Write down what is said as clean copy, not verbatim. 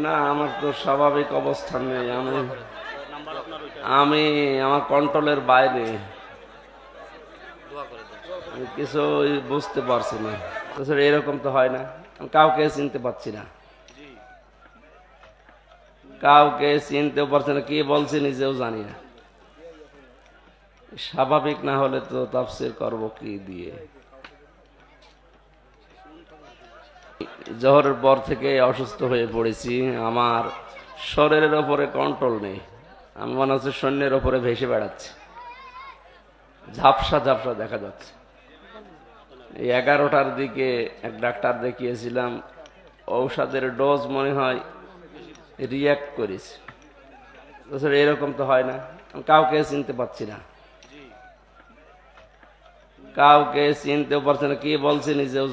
না, আমার তো স্বাভাবিক অবস্থান নেই। আমি আমার কন্ট্রোলের বাইরে। আমি কিছু বুঝতে পারছি না। তাছাড়া এরকম তো হয় না, আমি কাউকে চিনতে পারছি না, কাউকে চিনতেও পারছি না, কি বলছি নিজেও জানি না। স্বাভাবিক না হলে তো তাফসীর করব কি দিয়ে? জোহরের পর থেকে অসুস্থ হয়ে পড়েছি, আমার শরীরের ওপরে কন্ট্রোল নেই। আমি মনে হচ্ছে সৈন্যের ওপরে ভেসে বেড়াচ্ছি, ঝাপসা ঝাপসা দেখা যাচ্ছে। এই 11টার দিকে এক ডাক্তার দেখিয়েছিলাম, ঔষধের ডোজ মনে হয় রিয়াক্ট করেছে। তাছাড়া এরকম তো হয় না, আমি কাউকে চিনতে পারছি না, কাউকে চিনতেও পারছি না, কি বলছি নিজেও